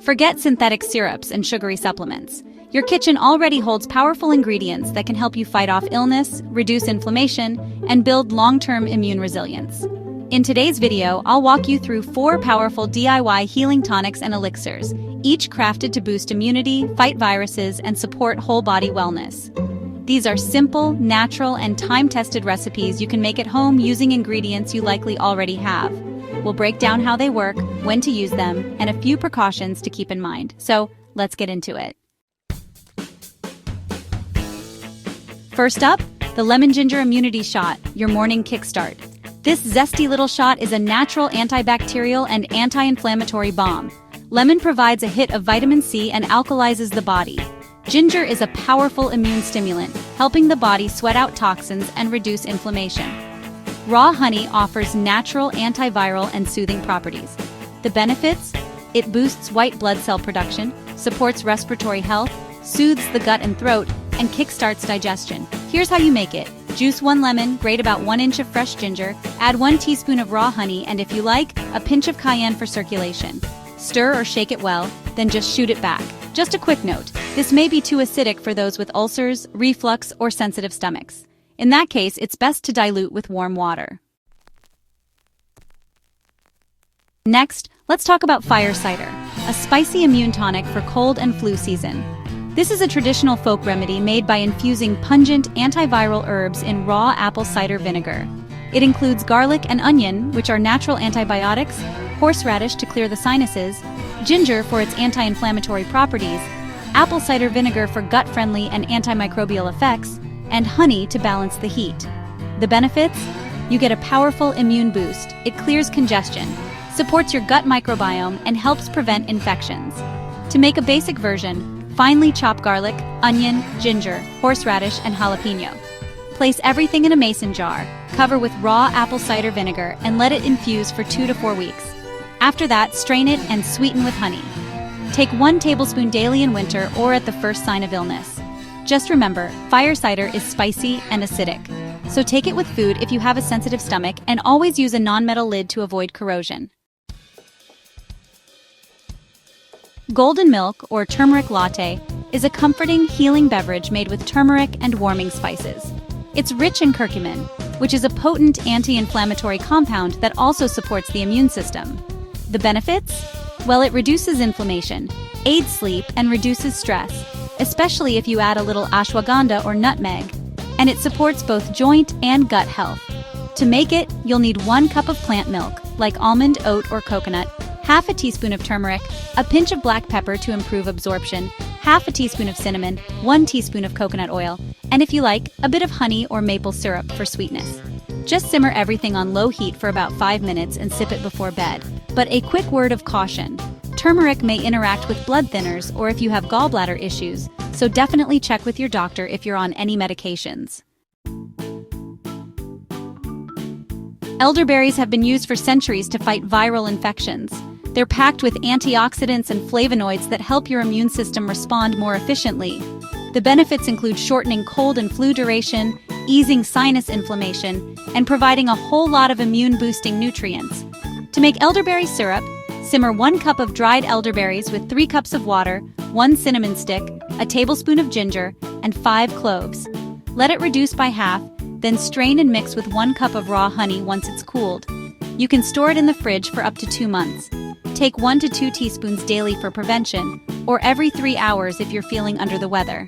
Forget synthetic syrups and sugary supplements. Your kitchen already holds powerful ingredients that can help you fight off illness, reduce inflammation, and build long-term immune resilience. In today's video, I'll walk you through 4 powerful DIY healing tonics and elixirs, each crafted to boost immunity, fight viruses, and support whole-body wellness. These are simple, natural, and time-tested recipes you can make at home using ingredients you likely already have. We'll break down how they work, when to use them, and a few precautions to keep in mind. So, let's get into it. First up, the Lemon Ginger Immunity Shot, your morning kickstart. This zesty little shot is a natural antibacterial and anti-inflammatory balm. Lemon provides a hit of vitamin C and alkalizes the body. Ginger is a powerful immune stimulant, helping the body sweat out toxins and reduce inflammation. Raw honey offers natural antiviral and soothing properties. The benefits? It boosts white blood cell production, supports respiratory health, soothes the gut and throat, and kickstarts digestion. Here's how you make it. Juice 1 lemon, grate about 1 inch of fresh ginger, add 1 teaspoon of raw honey, and if you like, a pinch of cayenne for circulation. Stir or shake it well, then just shoot it back. Just a quick note, this may be too acidic for those with ulcers, reflux, or sensitive stomachs. In that case, it's best to dilute with warm water. Next, let's talk about fire cider, a spicy immune tonic for cold and flu season. This is a traditional folk remedy made by infusing pungent antiviral herbs in raw apple cider vinegar. It includes garlic and onion, which are natural antibiotics, horseradish to clear the sinuses, ginger for its anti-inflammatory properties, apple cider vinegar for gut-friendly and antimicrobial effects, and honey to balance the heat. The benefits? You get a powerful immune boost. It clears congestion, supports your gut microbiome, and helps prevent infections. To make a basic version, finely chop garlic, onion, ginger, horseradish, and jalapeno. Place everything in a mason jar, cover with raw apple cider vinegar, and let it infuse for 2 to 4 weeks. After that, strain it and sweeten with honey. Take 1 tablespoon daily in winter or at the first sign of illness. Just remember, fire cider is spicy and acidic, so take it with food if you have a sensitive stomach, and always use a non-metal lid to avoid corrosion. Golden milk, or turmeric latte, is a comforting, healing beverage made with turmeric and warming spices. It's rich in curcumin, which is a potent anti-inflammatory compound that also supports the immune system. The benefits? Well, it reduces inflammation, aids sleep, and reduces stress, especially if you add a little ashwagandha or nutmeg, and it supports both joint and gut health. To make it, you'll need 1 cup of plant milk, like almond, oat, or coconut, half a teaspoon of turmeric, a pinch of black pepper to improve absorption, half a teaspoon of cinnamon, 1 teaspoon of coconut oil, and if you like, a bit of honey or maple syrup for sweetness. Just simmer everything on low heat for about 5 minutes and sip it before bed. But a quick word of caution. Turmeric may interact with blood thinners or if you have gallbladder issues, so definitely check with your doctor if you're on any medications. Elderberries have been used for centuries to fight viral infections. They're packed with antioxidants and flavonoids that help your immune system respond more efficiently. The benefits include shortening cold and flu duration, easing sinus inflammation, and providing a whole lot of immune-boosting nutrients. To make elderberry syrup, simmer 1 cup of dried elderberries with 3 cups of water, 1 cinnamon stick, a tablespoon of ginger, and 5 cloves. Let it reduce by half, then strain and mix with 1 cup of raw honey once it's cooled. You can store it in the fridge for up to 2 months. Take 1 to 2 teaspoons daily for prevention, or every 3 hours if you're feeling under the weather.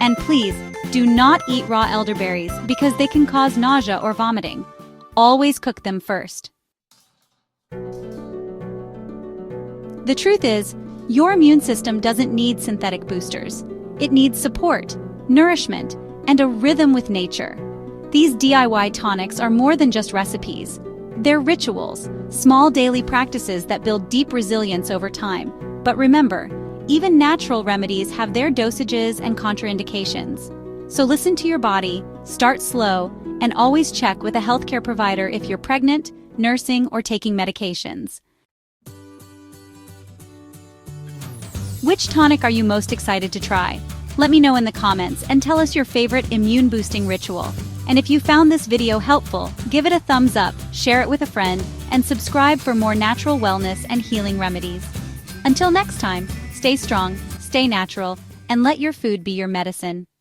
And please, do not eat raw elderberries because they can cause nausea or vomiting. Always cook them first. The truth is, your immune system doesn't need synthetic boosters. It needs support, nourishment, and a rhythm with nature. These DIY tonics are more than just recipes. They're rituals, small daily practices that build deep resilience over time. But remember, even natural remedies have their dosages and contraindications. So listen to your body, start slow, and always check with a healthcare provider if you're pregnant, nursing, or taking medications. Which tonic are you most excited to try? Let me know in the comments and tell us your favorite immune-boosting ritual. And if you found this video helpful, give it a thumbs up, share it with a friend, and subscribe for more natural wellness and healing remedies. Until next time, stay strong, stay natural, and let your food be your medicine.